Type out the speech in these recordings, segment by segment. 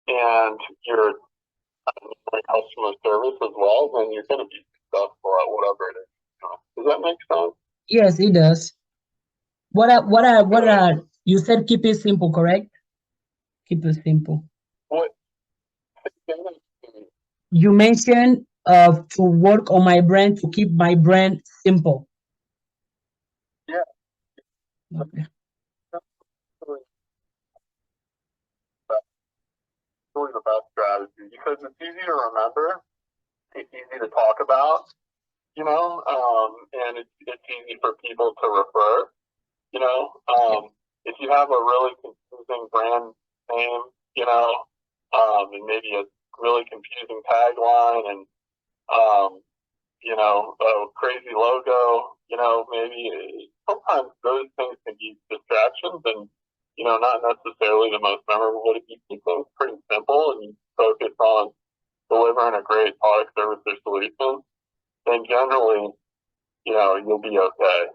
and you're doing customer service as well, then you're going to be successful at whatever it is. Does that make sense? Yes, it does. You said keep it simple, correct? Keep it simple. What? You mentioned to work on my brand, to keep my brand simple. Yeah. Okay. Really the best strategy because it's easy to remember, it's easy to talk about, and it's easy for people to refer, if you have a really confusing brand name, and maybe a really confusing tagline and, a crazy logo, maybe sometimes those things can be distractions and, not necessarily the most memorable, but if you keep things pretty simple and you focus on delivering a great product, service, or solution, then generally, you'll be okay.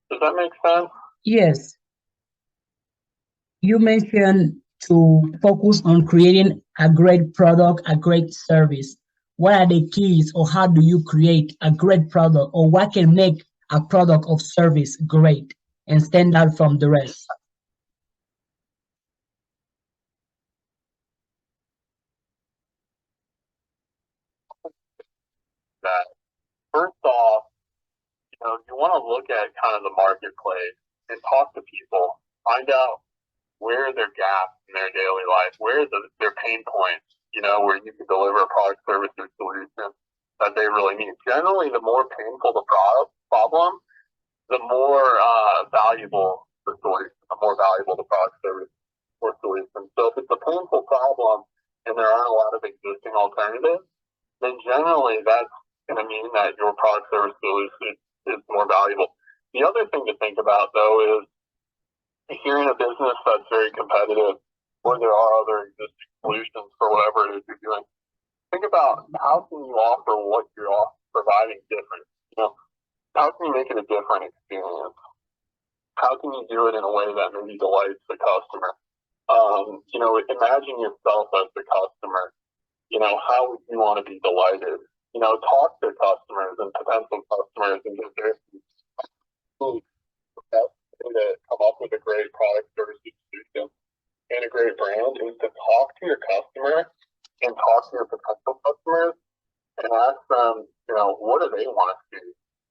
Does that make sense? Yes. You mentioned to focus on creating a great product, a great service. What are the keys, or how do you create a great product, or what can make a product of service great and stand out from the rest? That first off, you want to look at kind of the marketplace and talk to people, find out where are their gaps in their daily life, where are their pain points, where you can deliver a product, service, or solution that they really need. Generally, the more painful the problem, the more valuable the solution, the more valuable the product, service, or solution. So if it's a painful problem and there aren't a lot of existing alternatives, then generally that's going to mean that your product, service, solution is more valuable. The other thing to think about, though, is if you're in a business that's very competitive or there are other existing solutions for whatever it is you're doing, think about how can you offer what you're providing different? How can you make it a different experience? How can you do it in a way that maybe delights the customer? Imagine yourself as the customer. How would you want to be delighted? Talk to customers and potential customers and get their to come up with a great product, service, solution, and a great brand is to talk to your customer and talk to your potential customers and ask them, what do they want to see?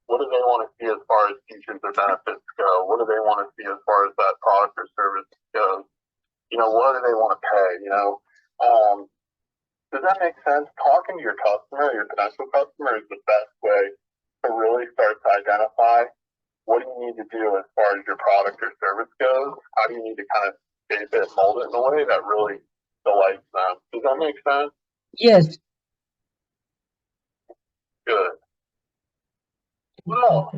What do they want to see as far as features or benefits go? What do they want to see as far as that product or service goes? What do they want to pay? Does that make sense? Talking to your customer, your potential customer, is the best way to really start to identify what do you need to do as far as your product or service goes. How do you need to kind of shape it, mold it in a way that really delights them? Does that make sense? Yes. Good. Well,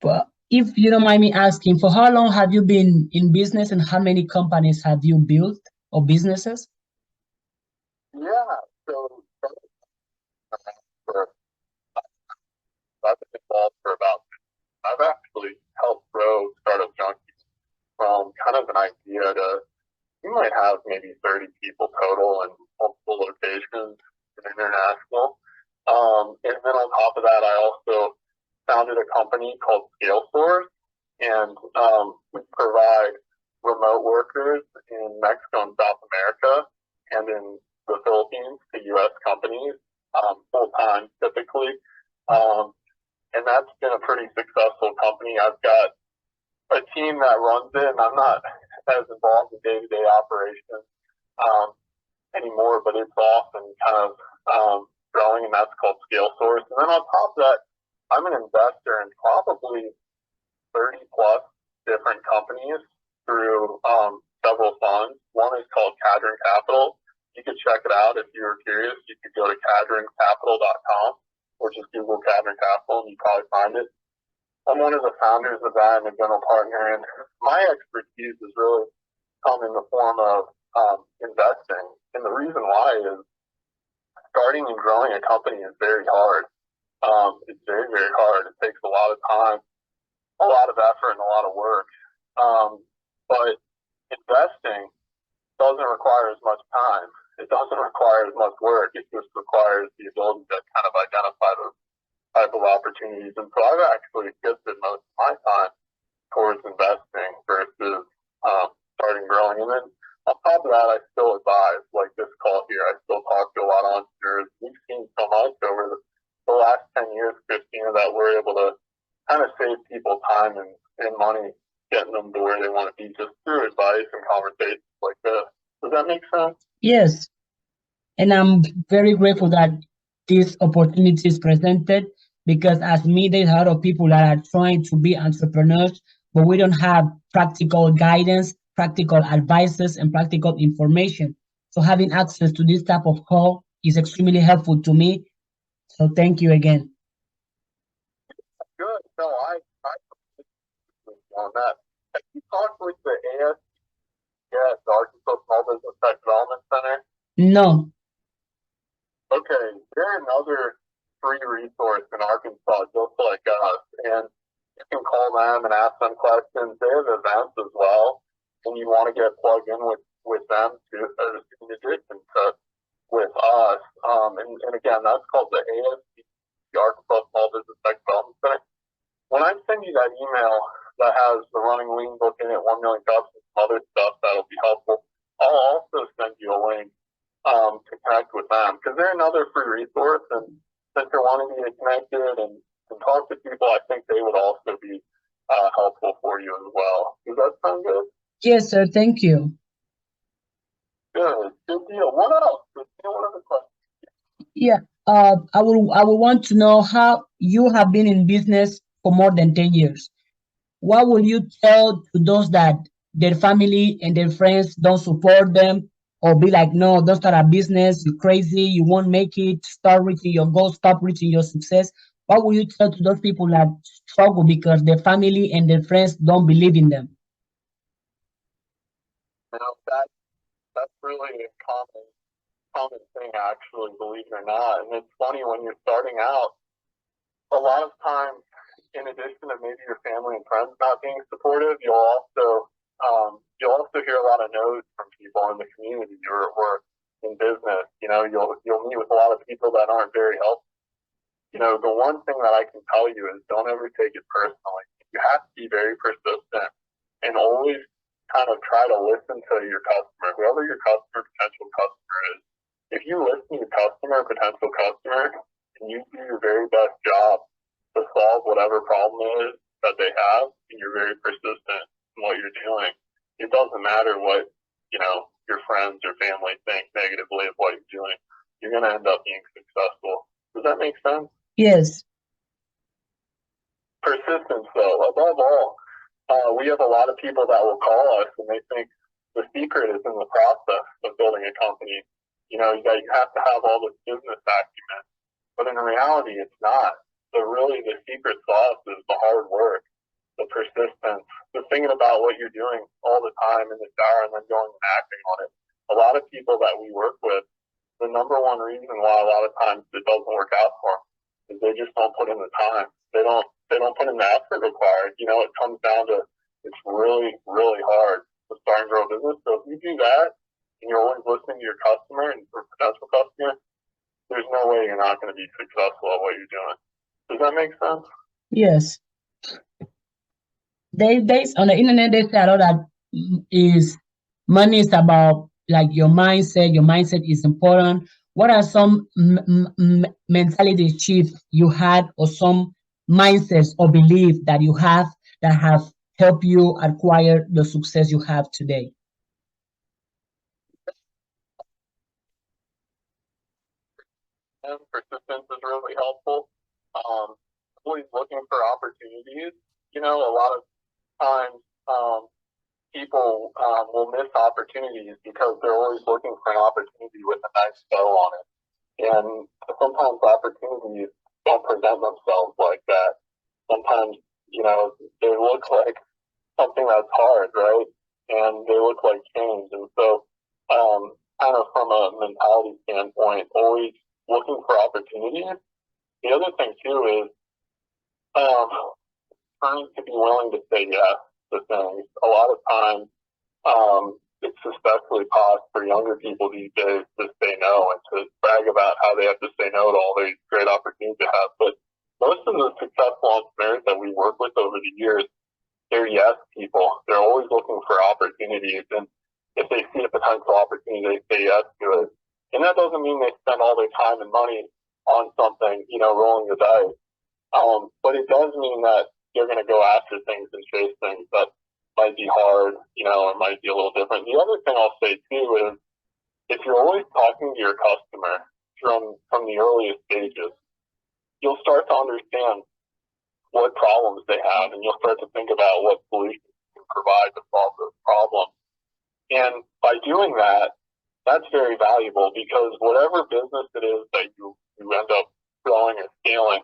but if you don't mind me asking, for how long have you been in business and how many companies have you built or businesses? Yeah, so I've been involved for I've actually helped grow Startup Junkies from kind of an idea to, you might have maybe 30 people total in multiple locations and international. And then on top of that, I also founded a company called ScaleSource, and we provide remote workers in Mexico and South America and in the Philippines to U.S. companies full time typically. And that's been a pretty successful company. I've got a team that runs it, and I'm not as involved in day-to-day operations anymore, but it's off and kind of growing, and that's called ScaleSource. And then on top of that, I'm an investor in probably 30 plus different companies through several funds. One is called Cadron Capital. You can check it out if you're curious. You could go to cadroncapital.com or just Google Cadron Capital and you probably find it. I'm one of the founders of that and a general partner, and my expertise has really come in the form of investing. And the reason why is starting and growing a company is very hard. It's very, very hard. It takes a lot of time, a lot of effort, and a lot of work. But investing doesn't require as much time. It doesn't require as much work. It just requires the ability to kind of identify those type of opportunities. And so I've actually shifted most of my time towards investing versus starting growing. And then on top of that, I still advise, like this call here. I still talk to a lot of entrepreneurs. We've seen so much over the last 10 years, Christina, that we're able to kind of save people time and money, getting them to where they want to be just through advice and conversations like this. Does that make sense? Yes. And I'm very grateful that this opportunity is presented because as me, there's a lot of people that are trying to be entrepreneurs, but we don't have practical guidance, practical advices, and practical information. So having access to this type of call is extremely helpful to me. So thank you again. Good. No, I on that. Have you talked with the ASDS, the Arkansas Small Business Tech Development Center? No. Okay, they're another free resource in Arkansas, just like us. And you can call them and ask them questions. They have events as well, and you want to get plugged in with them too, in addition to with us. And again, that's called the ASD, the Arkansas Small Business Tech Development Center. When I send you that email that has the running lean book in it, 1 million cups, and some other stuff that'll be helpful, I'll also send you a link to connect with them because they're another free resource. And since you're wanting to get connected and talk to people, I think they would also be helpful for you as well. Does that sound good? Yes, sir. Thank you. Good. Good deal. What else? What other questions? Yeah. I would want to know how you have been in business for more than 10 years. What will you tell to those that their family and their friends don't support them or be like, no, don't start a business, you're crazy, you won't make it, start reaching your goals, stop reaching your success? What will you tell to those people that struggle because their family and their friends don't believe in them? You know, that's really a common thing, actually, believe it or not. And it's funny when you're starting out, a lot of times, in addition to maybe your family and friends not being supportive, you'll also hear a lot of no's from people in the community or in business. You know, you'll meet with a lot of people that aren't very helpful. You know, the one thing that I can tell you is don't ever take it personally. You have to be very persistent and always kind of try to listen to your customer, whoever your potential customer is. If you listen to your potential customer, and you do your very best job to solve whatever problem it is that they have, and you're very persistent in what you're doing, it doesn't matter what, you know, your friends or family think negatively of what you're doing. You're going to end up being successful. Does that make sense? Yes. Persistence, though, above all. We have a lot of people that will call us and they think the secret is in the process of building a company. You know, you have to have all this business acumen, but in reality, it's not. So really, the secret sauce is the hard work, the persistence, the thinking about what you're doing all the time in the shower and then going and acting on it. A lot of people that we work with, the number one reason why a lot of times it doesn't work out for them is they just don't put in the time. They don't put in the effort required. You know, it comes down to it's really, really hard to start and grow a business. So if you do that and you're always listening to your customer and your potential customer, there's no way you're not going to be successful at what you're doing. Does that make sense? Yes. They on the internet they say a lot that is money is about like your mindset. Your mindset is important. What are some mentality shifts you had or some mindsets or belief that you have that have helped you acquire the success you have today? And persistence is really helpful. Always looking for opportunities. You know, a lot of times people will miss opportunities because they're always looking for an opportunity with a nice bow on it. And sometimes opportunities don't present themselves like that. Sometimes, you know, they look like something that's hard, right? And they look like change. And so, kind of from a mentality standpoint, always looking for opportunities. The other thing too is trying to be willing to say yes to things. A lot of times, it's especially possible for younger people these days to say no and to brag about how they have to say no to all these great opportunities they have. But most of the successful entrepreneurs that we work with over the years, they're yes people. They're always looking for opportunities, and if they see a potential opportunity, they say yes to it. And that doesn't mean they spend all their time and money on something, rolling the dice. But it does mean that they're going to go after things and chase things that might be hard, or might be a little different. The other thing I'll say too is if you're always talking to your customer from the earliest stages, you'll start to understand what problems they have, and you'll start to think about what solutions you can provide to solve those problems. And by doing that, that's very valuable because whatever business it is that you end up growing or scaling,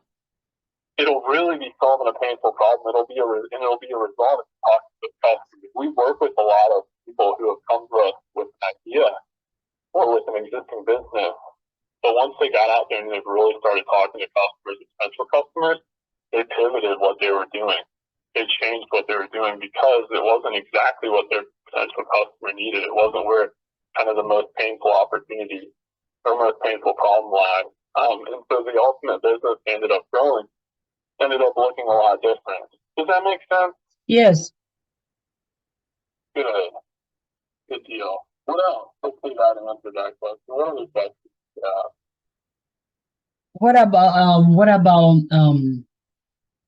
it'll really be solving a painful problem. It'll be a result of talking to customers. We work with a lot of people who have come to us with an idea or with an existing business, but once they got out there and they've really started talking to customers and potential customers, they pivoted what they were doing. They changed what they were doing because it wasn't exactly what their potential customer needed. It wasn't where kind of the most painful opportunity or most painful problem lies. And so the ultimate business ended up growing, ended up looking a lot different. Does that make sense? Yes. Good. Good deal. What else? Hopefully that answered that question. What other questions? Yeah.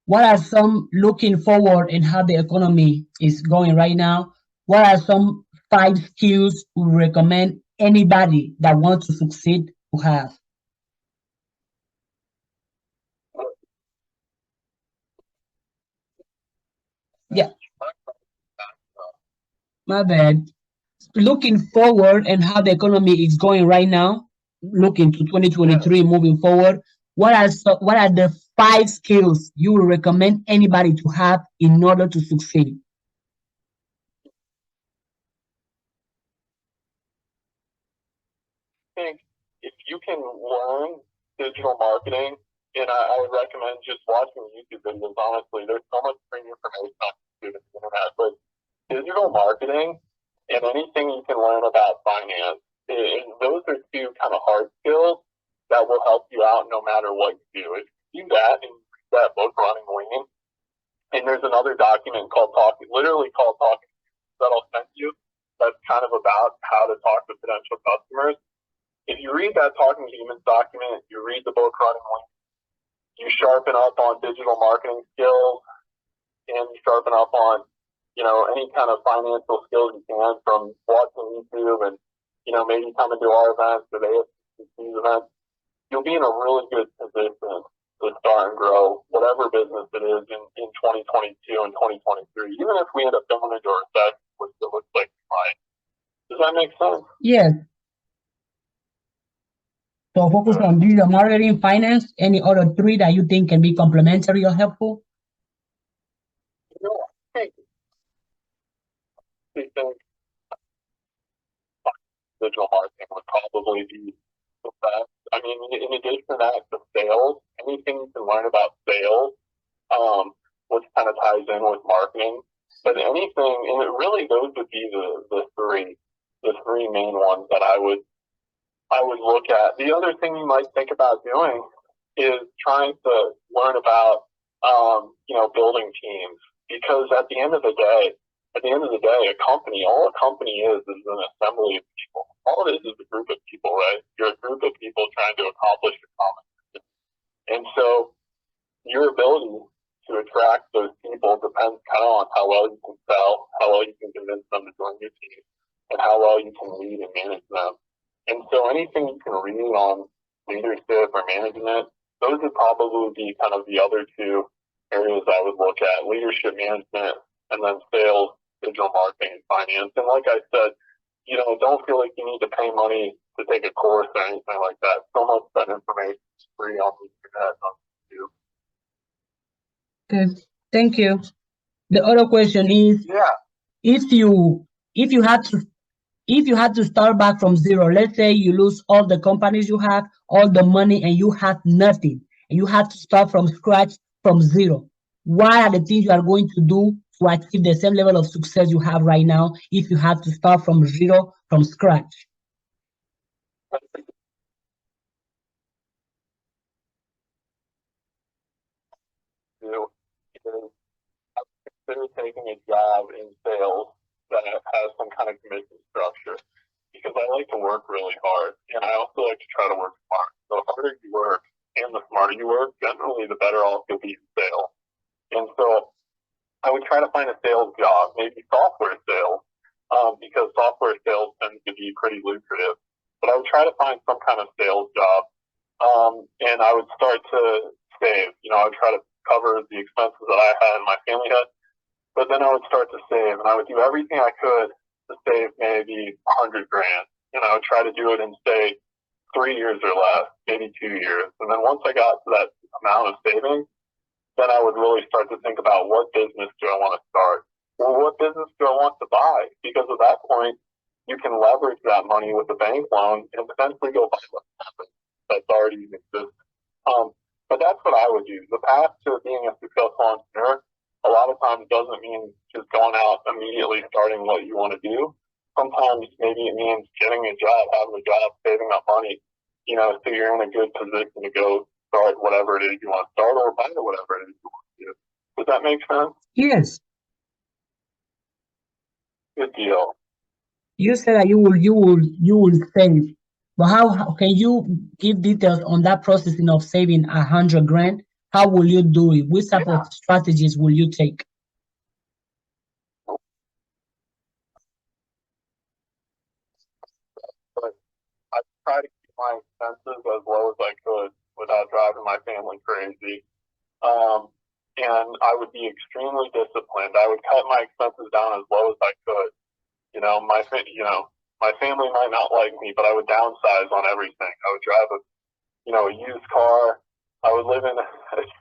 What are some looking forward and how the economy is going right now? What are some 5 skills you recommend anybody that wants to succeed to have? Yeah, my bad. Looking forward and how the economy is going right now, looking to 2023, moving forward, what are the 5 skills you will recommend anybody to have in order to succeed? I think if you can learn digital marketing, and I would recommend just watching YouTube videos, honestly, there's so much free information on YouTube and the internet, but digital marketing and anything you can learn about finance, and those are 2 kind of hard skills that will help you out no matter what you do. If you do that and read that book, Running Lean, and there's another document literally called Talking that I'll send you, that's kind of about how to talk to potential customers. If you read that Talking Humans document, you read the book Running Lean, you sharpen up on digital marketing skills, and you sharpen up on, any kind of financial skills you can from watching YouTube and, maybe coming to our events or the AFCC's events, you'll be in a really good position to start and grow whatever business it is in 2022 and 2023, even if we end up going into a recession, which it looks like we might. Does that make sense? Yes. So focus on digital marketing, finance, any other 3 that you think can be complementary or helpful? I think digital marketing would probably be the best. I mean, in addition to that, the sales, anything you can learn about sales, which kind of ties in with marketing, but anything, and it really those would be the three main ones that I would look at. The other thing you might think about doing is trying to learn about, building teams, because at the end of the day, a company, all a company is an assembly of people. All it is a group of people, right? You're a group of people trying to accomplish a common mission. And so your ability to attract those people depends kind of on how well you can sell, how well you can convince them to join your team, and how well you can lead and manage them. And so anything you can read on leadership or management, those would probably be kind of the other 2 areas I would look at: leadership management, and then sales, digital marketing, and finance. And like I said, don't feel like you need to pay money to take a course or anything like that. So much of that information is free on the internet, on YouTube. Okay, thank you. The other question is, if you had to start back from zero, let's say you lose all the companies you have, all the money, and you have nothing, and you have to start from scratch, from zero, what are the things you are going to do to achieve the same level of success you have right now if you have to start from zero, from scratch? You know, consider taking a job in sales that has some kind of commission structure because I like to work really hard and I also like to try to work smart. So the harder you work and the smarter you work, generally the better off you'll be in sales. And so I would try to find a sales job, maybe software sales, because software sales tends to be pretty lucrative. But I would try to find some kind of sales job, and I would start to save. I would try to cover the expenses that I had and my family had, but then I would start to save, and I would do everything I could to save maybe 100 grand, and I would try to do it in say 3 years or less, maybe 2 years, and then once I got to that amount of savings, then I would really start to think about what business do I want to start? Well, what business do I want to buy? Because at that point, you can leverage that money with a bank loan and potentially go buy something that's already in existence. But that's what I would do. The path to being a successful entrepreneur a lot of times doesn't mean just going out immediately starting what you want to do. Sometimes maybe it means getting a job, having a job, saving up money, so you're in a good position to go start whatever it is you want to start or buy whatever it is you want to do. Does that make sense? Yes. Good deal. You said that you will save, but how can you give details on that processing of saving 100 grand? How will you do it? Which type of strategies will you take? But I try to keep my expenses as low as I could without driving my family crazy. Um, and I would be extremely disciplined. I would cut my expenses down as low as I could. My family might not like me, but I would downsize on everything. I would drive a used car. I would live in a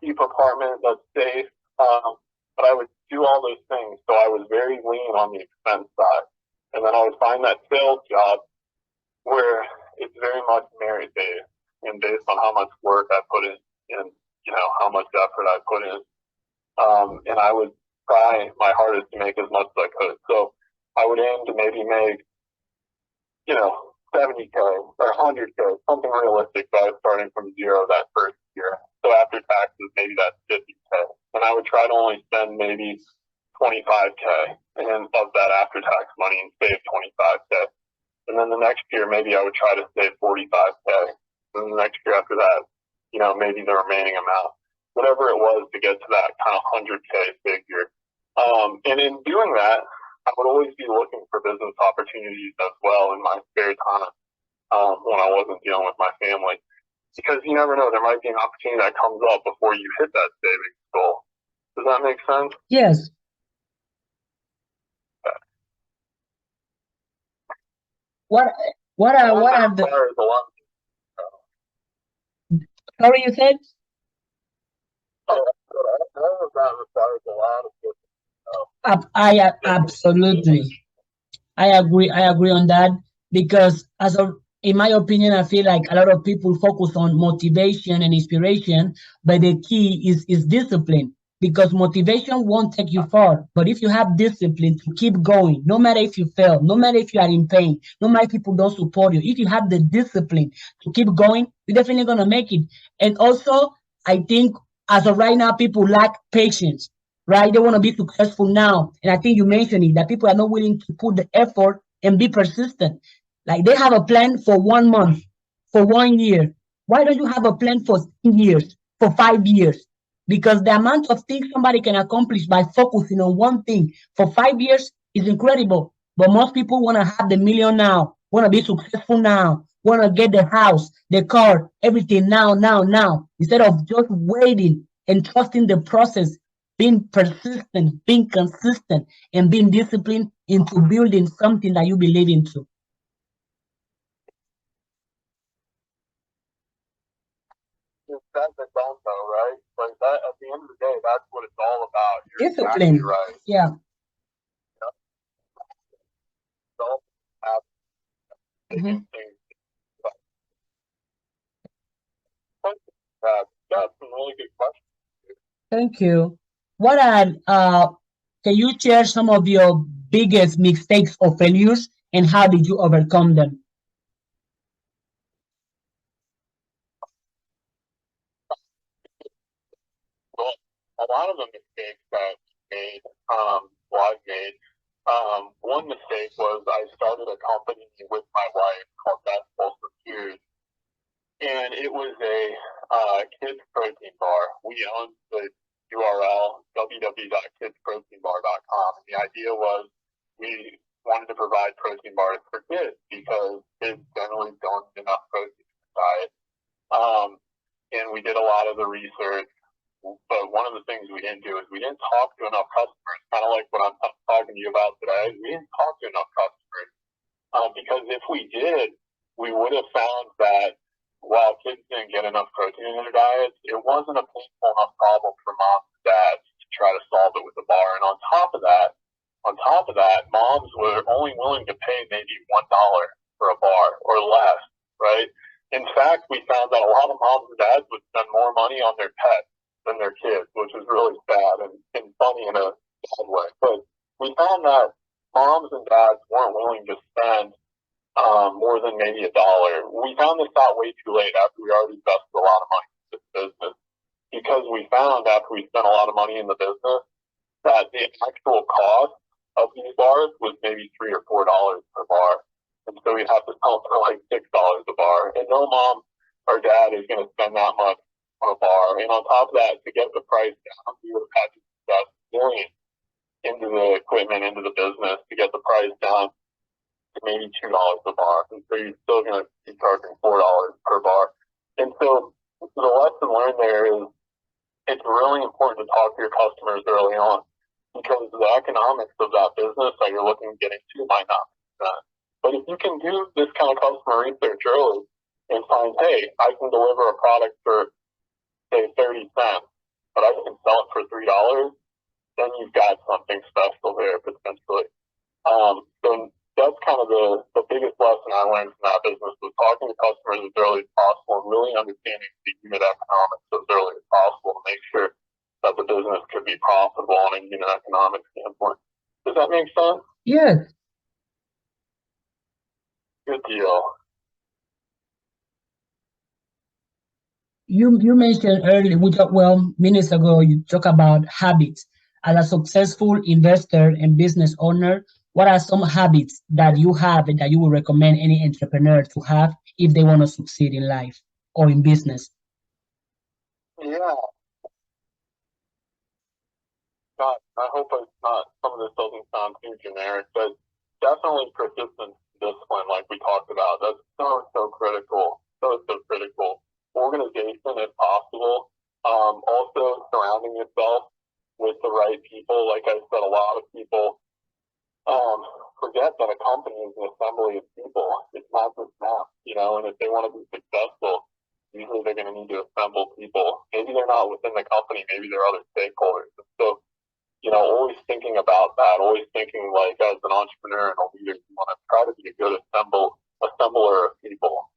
cheap apartment that's safe. But I would do all those things. So I was very lean on the expense side. And then I would find that sales job where it's very much merit based and based on how much work I put in and, how much effort I put in. And I would try my hardest to make as much as I could. So I would aim to maybe make, 70K or 100K, something realistic. So I was starting from zero that first year. So after taxes, maybe that's 50K. And I would try to only spend maybe 25K and of that after tax money and save 25K. And then the next year, maybe I would try to save 45K. And the next year after that, maybe the remaining amount, whatever it was to get to that kind of 100K figure. And in doing that, I would always be looking for business opportunities as well in my spare time when I wasn't dealing with my family. Because you never know, there might be an opportunity that comes up before you hit that savings goal. Does that make sense? Yes. What what are the Requires a lot. sorry you said? All of that requires a lot of Absolutely. I agree on that because in my opinion, I feel like a lot of people focus on motivation and inspiration, but the key is discipline because motivation won't take you far. But if you have discipline to keep going, no matter if you fail, no matter if you are in pain, no matter if people don't support you, if you have the discipline to keep going, you're definitely gonna make it. And also, I think as of right now, people lack patience, right? They want to be successful now. And I think you mentioned it that people are not willing to put the effort and be persistent. Like they have a plan for 1 month, for 1 year. Why don't you have a plan for 10 years, for 5 years? Because the amount of things somebody can accomplish by focusing on one thing for 5 years is incredible. But most people want to have the million now, want to be successful now, want to get the house, the car, everything now, now, now, instead of just waiting and trusting the process, being persistent, being consistent, and being disciplined into building something that you believe into. That's the don't know, right? But that at the end of the day, that's what it's all about. You're exactly Discipline. right. Yeah. Don't have Mhm. taken things. That's some really good questions. Thank you. What are Can you share some of your biggest mistakes or failures and how did you overcome them? Well, a lot of the mistakes that we made, well, I've made. One mistake was I started a company with my wife called Basketball for Kids, and it was a kids protein bar. We owned the URL www.kidsproteinbar.com, and the idea was we wanted to provide protein bars for kids because kids generally don't get enough protein in their diet. Um, and we did a lot of the research, but one of the things we didn't do is we didn't talk to enough customers, kind of like what I'm talking to you about today. We didn't talk to enough customers because if we did, we would have found that while kids didn't get enough protein in their diets, it wasn't a painful enough problem for moms and dads to try to solve it with the bar. And on top of that, moms were only willing to pay maybe $1 for a bar or less, right? In fact, we found that a lot of moms and dads would spend more money on their pets than their kids, which is really sad and funny in a bad way. But we found that moms and dads weren't willing to spend more than maybe $1. We found this out way too late after we already invested a lot of money in this business because we found after we spent a lot of money in the business that the actual cost of these bars was maybe $3 or $4 per bar. And so we'd have to sell for like $6 a bar. And no mom or dad is going to spend that much on a bar. And on top of that, to get the price down, we would have had to invest millions into the equipment, into the business to get the price down to maybe $2 a bar. And so you're still going to be charging $4 per bar. And so the lesson learned there is it's really important to talk to your customers early on because the economics of that business that you're looking to get into might not be that. But if you can do this kind of customer research early and find, hey, I can deliver a product for, say, 30 cents, but I can sell it for $3, then you've got something special there potentially. So that's kind of the biggest lesson I learned from that business was talking to customers as early as possible and really understanding the unit economics as early as possible to make sure that the business could be profitable on a unit economic standpoint. Does that make sense? Yes. Good deal. You mentioned earlier, minutes ago, you talk about habits. As a successful investor and business owner, what are some habits that you have and that you would recommend any entrepreneur to have if they want to succeed in life or in business? Yeah. God, I hope it's not, some of this doesn't sound too generic, but definitely persistence, discipline, like we talked about. That's so critical. So critical. Organization, if possible. Also surrounding yourself with the right people. Like I said, a lot of people forget that a company is an assembly of people. It's not just them, and if they want to be successful, usually they're going to need to assemble people. Maybe they're not within the company, maybe they're other stakeholders. So, always thinking about that, always thinking like as an entrepreneur and a leader, you want to try to be a good assembler of people.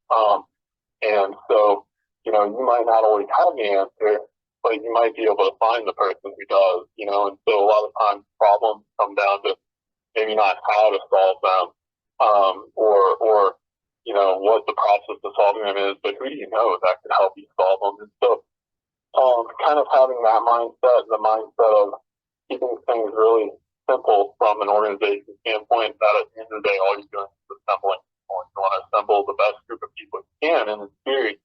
And so, you might not always have the answer, but you might be able to find the person who does, and so a lot of times problems come down to maybe not how to solve them, or what the process of solving them is, but who do you know that could help you solve them? And so, kind of having that mindset, the mindset of keeping things really simple from an organization standpoint, that at the end of the day, all you're doing is assembling people. You want to assemble the best group of people you can, and in theory,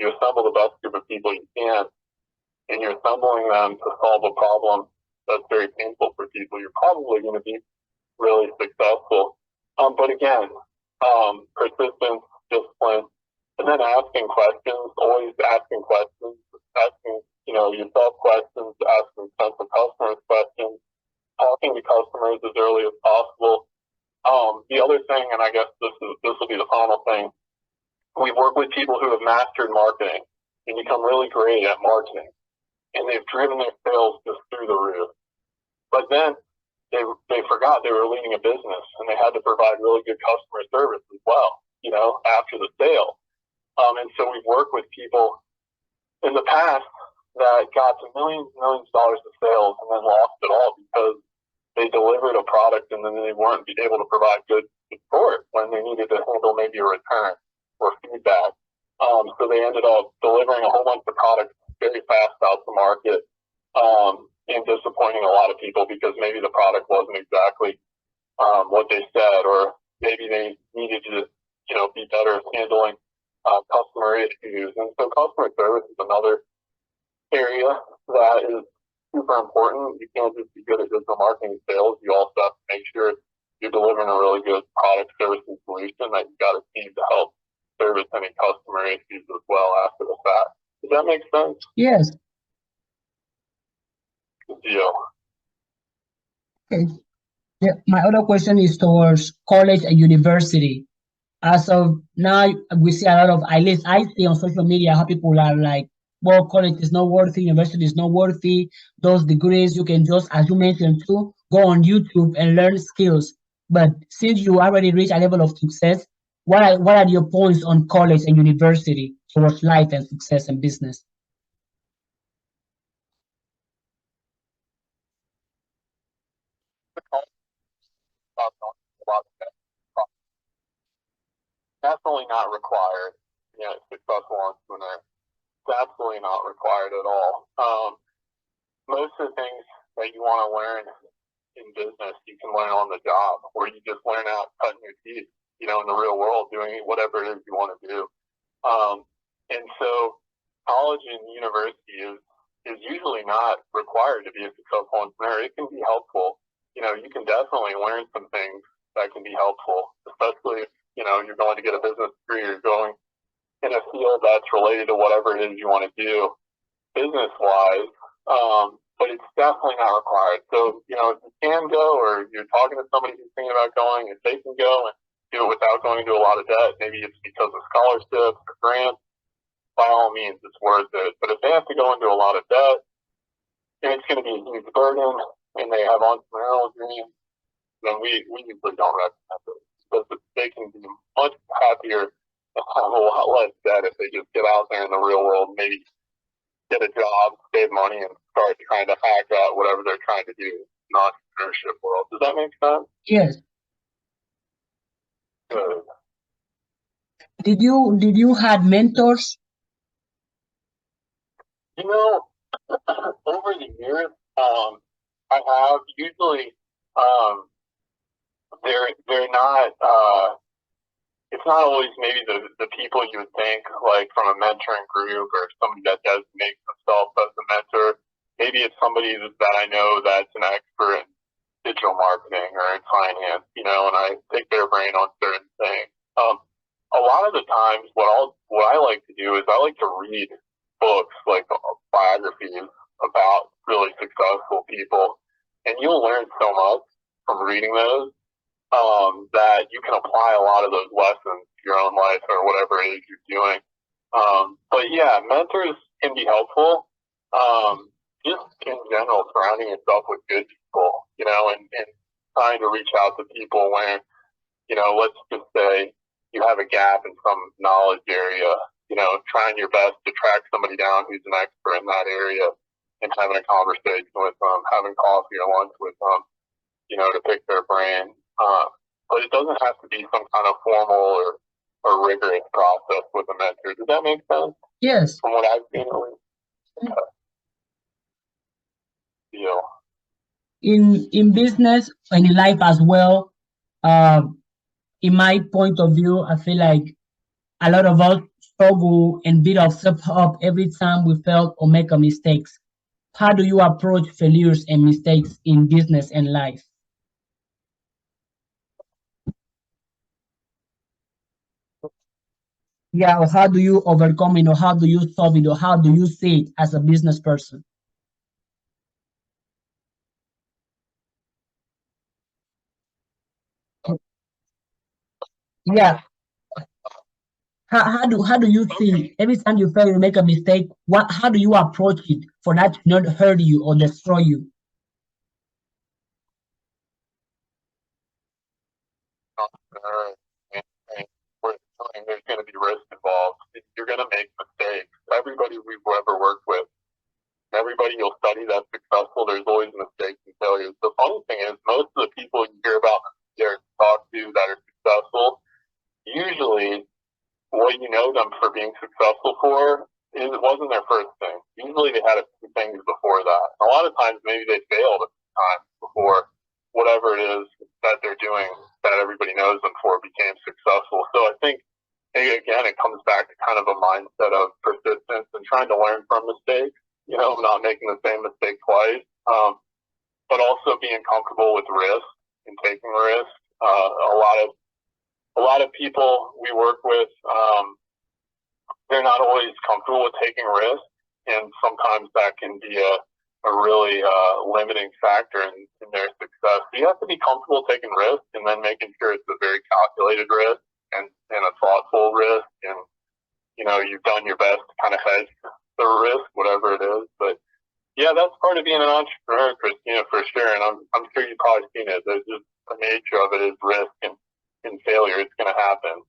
you assemble the best group of people you can, and you're assembling them to solve a problem that's very painful for people. You're probably going to be really successful. But again, persistence, discipline, and then asking questions, always asking questions, asking, yourself questions, asking potential customers questions, talking to customers as early as possible. The other thing, and I guess this will be the final thing, we work with people who have mastered marketing and become really great at marketing, and they've driven their sales just through the roof. But then they forgot they were leading a business and they had to provide really good customer service as well, after the sale. And so we've worked with people in the past that got to millions and millions of dollars of sales and then lost it all because they delivered a product and then they weren't able to provide good support when they needed to handle maybe a return or feedback. So they ended up delivering a whole bunch of products very fast out to market, and disappointing a lot of people because maybe the product wasn't exactly what they said, or maybe they needed to, be better at handling customer issues. And so customer service is another area that is super important. You can't just be good at digital marketing and sales. You also have to make sure you're delivering a really good product, service, and solution, that you've got a team to help service any customer issues as well after the fact. Does that make sense? Yes. Good deal. Okay. Yeah. My other question is towards college and university. As of now, we see a lot of, at least I see on social media how people are like, well, college is not worthy, university is not worthy. Those degrees, you can just, as you mentioned too, go on YouTube and learn skills. But since you already reached a level of success, what are your points on college and university towards life and success and business? Definitely not required. Successful entrepreneur. It's absolutely not required at all. Most of the things that you want to learn in business, you can learn on the job, or you just learn out cutting your teeth, in the real world, doing whatever it is you want to do. And so college and university is usually not required to be a successful entrepreneur. It can be helpful. You can definitely learn some things that can be helpful, especially if, you're going to get a business degree, you're going in a field that's related to whatever it is you want to do business wise. But it's definitely not required. So, if you can go, or you're talking to somebody who's thinking about going, if they can go and do it without going into a lot of debt, maybe it's because of scholarships or grants, by all means, it's worth it. But if they have to go into a lot of debt, and it's going to be a huge burden, and they have entrepreneurial dreams, then we usually don't recommend it, because they can be much happier and have a lot less debt if they just get out there in the real world, maybe get a job, save money, and start trying to hack out whatever they're trying to do in the entrepreneurship world. Does that make sense? Yes. Good. Did you had mentors? Over the years, I have usually, um, they're not. It's not always maybe the people you would think, like from a mentoring group, or somebody that designates themselves as a mentor. Maybe it's somebody that I know that's an expert in digital marketing or in finance, and I pick their brain on certain things. A lot of the times, what I like to do is I like to read books, like biographies about really successful people, and you'll learn so much from reading those, that you can apply a lot of those lessons to your own life or whatever it is you're doing. But yeah, mentors can be helpful. Just in general, surrounding yourself with good people, and trying to reach out to people when, let's just say you have a gap in some knowledge area, trying your best to track somebody down who's an expert in that area, and having a conversation with them, having coffee or lunch with them, to pick their brain. But it doesn't have to be some kind of formal or rigorous process with a mentor. Does that make sense? Yes. From what I've seen, deal. In business and in life as well, in my point of view, I feel like a lot of us struggle and beat ourselves up every time we fail or make a mistakes. How do you approach failures and mistakes in business and life? Yeah, or how do you overcome it, or how do you solve it, or how do you see it as a business person? Yeah, how do you see every time you fail, you make a mistake? How do you approach it for that to not hurt you or destroy you? Entrepreneur, and there's going to be risk involved. You're going to make mistakes. Everybody we've ever worked with, everybody you'll study that's successful, there's always mistakes and failures. The funny thing is, most for being successful for is it wasn't their first thing. Usually they had a few things before that. A lot of times maybe they failed a few times before whatever it is that they're doing that everybody knows them for became successful. So I think, again, it comes back to kind of a mindset of persistence and trying to learn from mistakes, not making the same mistake twice, but also being comfortable with risk and taking risk. A lot of people we work with, they're not always comfortable with taking risks, and sometimes that can be a really limiting factor in their success. So you have to be comfortable taking risks and then making sure it's a very calculated risk and a thoughtful risk, and you've done your best to kind of hedge the risk, whatever it is. But yeah, that's part of being an entrepreneur, Christina, for sure. And I'm sure you've probably seen it. There's just the nature of it is risk and failure. It's going to happen.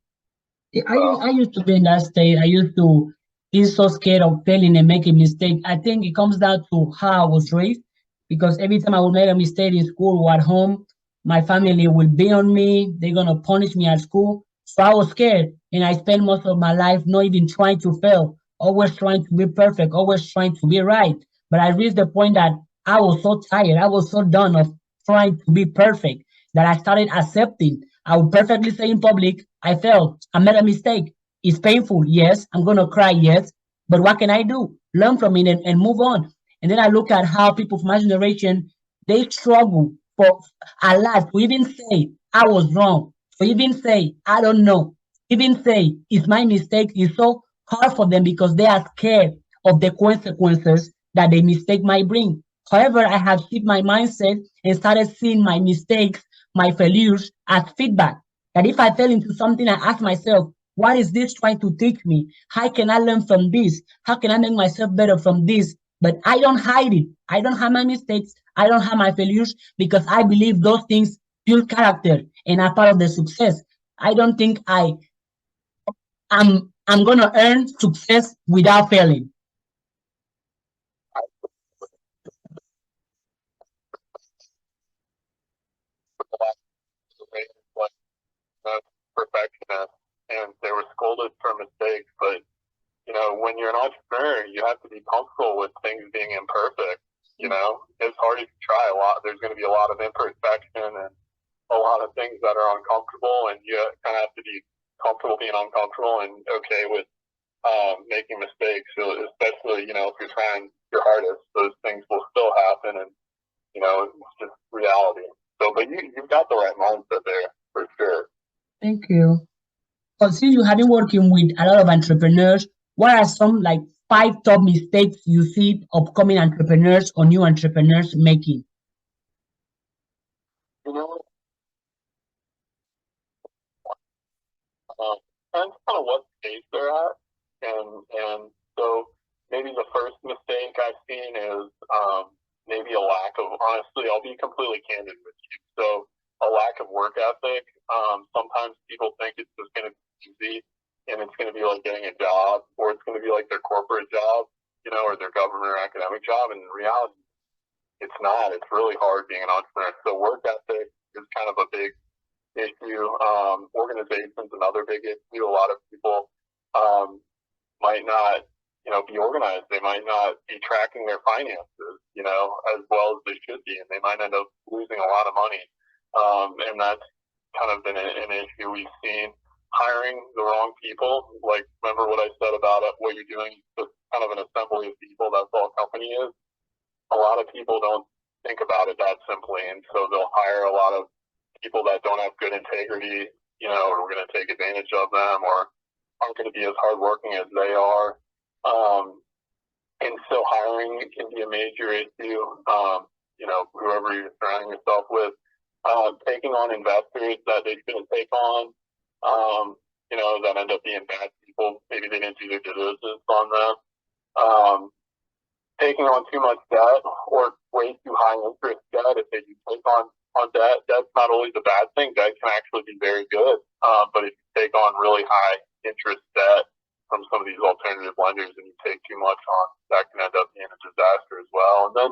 I used to be in that state. I used to be so scared of failing and making mistakes. I think it comes down to how I was raised, because every time I would make a mistake in school or at home, my family will be on me. They're gonna punish me at school. So I was scared, and I spent most of my life not even trying to fail, always trying to be perfect, always trying to be right. But I reached the point that I was so tired, I was so done of trying to be perfect, that I started accepting. I would perfectly say in public, I failed. I made a mistake. It's painful. Yes. I'm going to cry. Yes. But what can I do? Learn from it and move on. And then I look at how people from my generation, they struggle for a lot to even say, I was wrong. To even say, I don't know. Even say, it's my mistake. It's so hard for them because they are scared of the consequences that the mistake might bring. However, I have shifted my mindset and started seeing my mistakes, my failures as feedback. That if I fell into something, I ask myself, what is this trying to teach me? How can I learn from this? How can I make myself better from this? But I don't hide it. I don't have my mistakes. I don't have my failures, because I believe those things build character and are part of the success. I don't think I'm gonna earn success without failing. Like perfectionist, and they were scolded for mistakes. But when you're an entrepreneur, you have to be comfortable with things being imperfect. As hard as you try, there's going to be a lot of imperfection and a lot of things that are uncomfortable, and you kind of have to be comfortable being uncomfortable and okay with making mistakes. So especially, if you're trying your hardest, those things will still happen, and it's just reality. So, but you've got the right mindset there for sure. Thank you. But since you have been working with a lot of entrepreneurs, what are some like 5 top mistakes you see upcoming entrepreneurs or new entrepreneurs making? You know, um, depends kind of what stage they're at, and so maybe the first mistake I've seen is maybe a lack of. Honestly, I'll be completely candid with you. So a lack of work ethic. Sometimes people think it's just going to be easy, and it's going to be like getting a job, or it's going to be like their corporate job, or their government or academic job. And in reality, it's not. It's really hard being an entrepreneur. So work ethic is kind of a big issue. Organization's another big issue. A lot of people might not, be organized. They might not be tracking their finances, as well as they should be, and they might end up losing a lot of money. And that's kind of been an issue we've seen. Hiring the wrong people. Like, remember what I said about what you're doing? Just kind of an assembly of people. That's all a company is. A lot of people don't think about it that simply, and so they'll hire a lot of people that don't have good integrity, or are going to take advantage of them, or aren't going to be as hardworking as they are. And so hiring can be a major issue. Whoever you're surrounding yourself with, taking on investors that they shouldn't take on, that end up being bad people. Maybe they didn't do their due diligence on them. Taking on too much debt or way too high interest debt. If they do take on debt, that's not always a bad thing. Debt can actually be very good. But if you take on really high interest debt from some of these alternative lenders and you take too much on, that can end up being a disaster as well. And then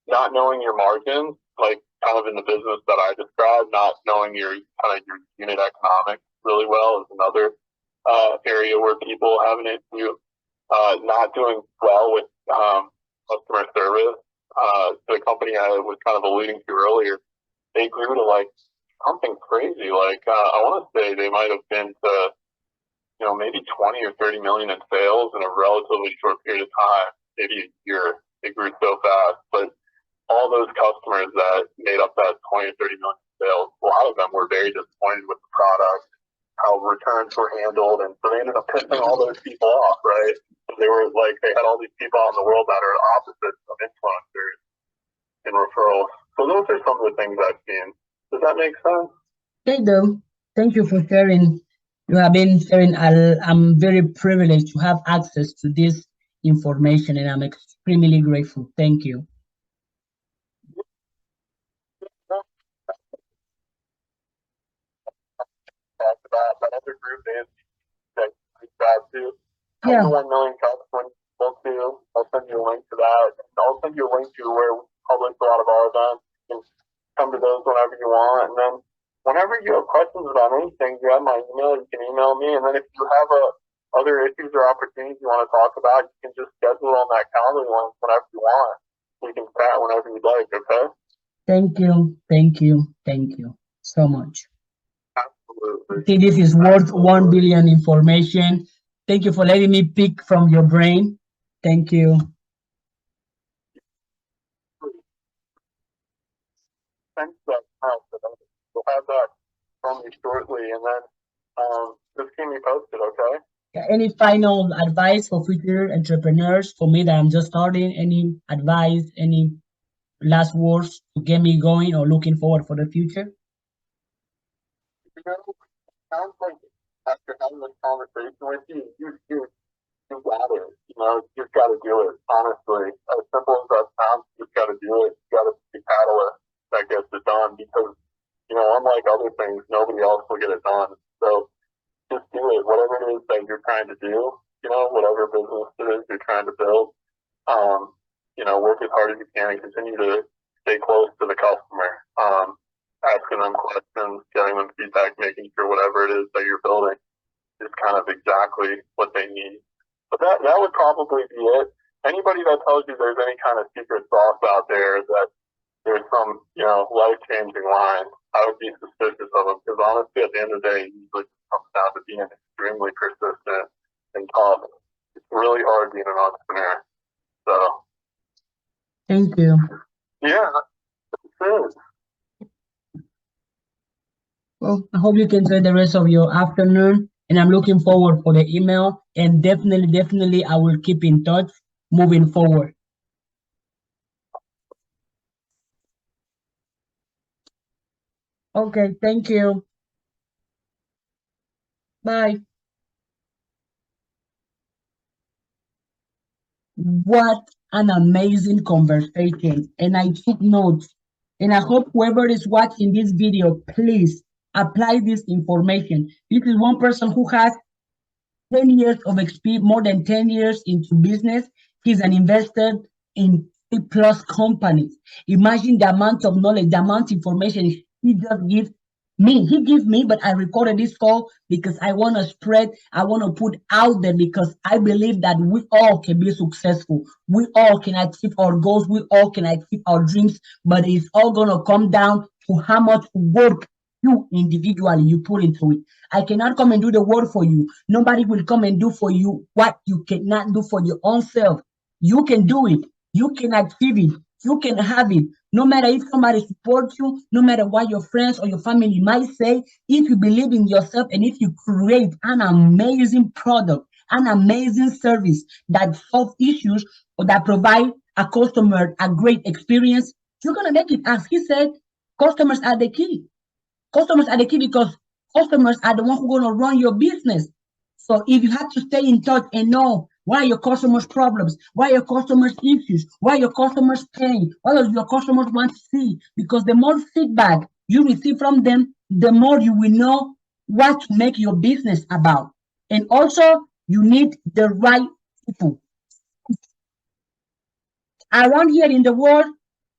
not knowing your margins, like kind of in the business that I described, not knowing your unit economics really well is another area where people have an issue not doing well with customer service. The company I was kind of alluding to earlier, they grew to like something crazy. Like I want to say they might have been to maybe 20 or 30 million in sales in a relatively short period of time, maybe a year. They grew so fast, but all those customers that made up that 20 or 30 million sales, a lot of them were very disappointed with the product, how returns were handled, and so they ended up pissing all those people off, right? They were like, they had all these people out in the world that are opposites of influencers and referrals. So those are some of the things I've seen. Does that make sense? Okay, though. Thank you for sharing. You have been sharing. I'm very privileged to have access to this information, and I'm extremely grateful. Thank you. Talked about that other group is that reached out to. Yeah. 1 million customers spoke to. I'll send you a link to that. I'll send you a link to where we publish a lot of our events. You can come to those whenever you want. And then whenever you have questions about anything, you have my email. You can email me. And then if you have other issues or opportunities you want to talk about, you can just schedule on that calendar link whenever you want. We can chat whenever you'd like. Okay. Thank you. Thank you. Thank you so much. Absolutely. See, this is worth 1 billion information. Thank you for letting me pick from your brain. Thank you. Thanks for that. We'll have that from you shortly, and then just keep me posted, okay? Any final advice for future entrepreneurs? For me that I'm just starting, any advice, any last words to get me going or looking forward for the future? Sounds like after having this conversation with you, you got it. You just got to do it. Honestly, as simple as that sounds, you just got to do it. You got to be the catalyst that gets it done because unlike other things, nobody else will get it done. So just do it. Whatever it is that you're trying to do, whatever business it is you're trying to build, work as hard as you can and continue to stay close to the customer. Asking them questions, getting them feedback, making sure whatever it is that you're building is kind of exactly what they need. But that would probably be it. Anybody that tells you there's any kind of secret sauce out there, that there's some, life-changing line, I would be suspicious of them because honestly, at the end of the day, it usually comes down to being extremely persistent and tough. It's really hard being an entrepreneur. So. Thank you. Yeah, that's it. Well, I hope you can enjoy the rest of your afternoon, and I'm looking forward for the email, and definitely I will keep in touch moving forward. Okay, thank you. Bye. What an amazing conversation, and I took notes, and I hope whoever is watching this video, please apply this information. This is one person who has 10 years of experience, more than 10 years into business. He's an investor in 3+ companies. Imagine the amount of knowledge, the amount of information he just gives me. He gives me, but I recorded this call because I want to spread, I want to put out there because I believe that we all can be successful. We all can achieve our goals. We all can achieve our dreams, but it's all going to come down to how much work you individually you put into it. I cannot come and do the work for you. Nobody will come and do for you what you cannot do for your own self. You can do it. You can achieve it. You can have it. No matter if somebody supports you, no matter what your friends or your family might say, if you believe in yourself and if you create an amazing product, an amazing service that solves issues or that provide a customer a great experience, you're going to make it. As he said, customers are the key. Customers are the key because customers are the ones who are going to run your business. So if you have to stay in touch and know what are your customers' problems, what are your customers' issues, what are your customers' pain, what do your customers want to see, because the more feedback you receive from them, the more you will know what to make your business about. And also, you need the right people. Around here in the world,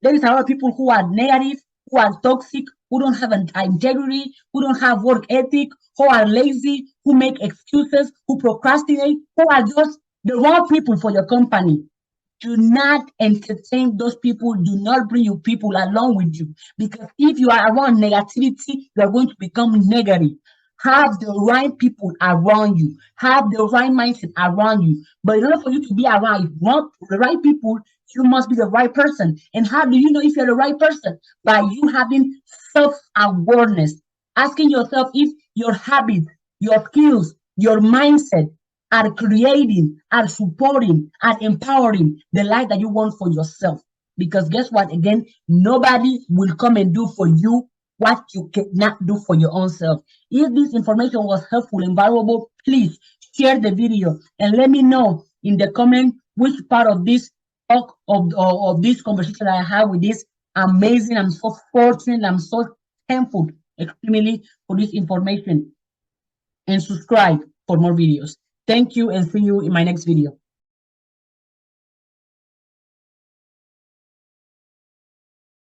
there is a lot of people who are negative, who are toxic, who don't have an integrity, who don't have work ethic, who are lazy, who make excuses, who procrastinate, who are just the wrong people for your company. Do not entertain those people. Do not bring your people along with you. Because if you are around negativity, you are going to become negative. Have the right people around you. Have the right mindset around you. But in order for you to be around, if you want the right people, you must be the right person. And how do you know if you're the right person? By you having self-awareness. Asking yourself if your habits, your skills, your mindset are creating, are supporting, are empowering the life that you want for yourself. Because guess what? Again, nobody will come and do for you what you cannot do for your own self. If this information was helpful and valuable, please share the video and let me know in the comment which part of this talk of this conversation I have with this amazing. I'm so fortunate. I'm so thankful extremely for this information, and subscribe for more videos. Thank you and see you in my next video.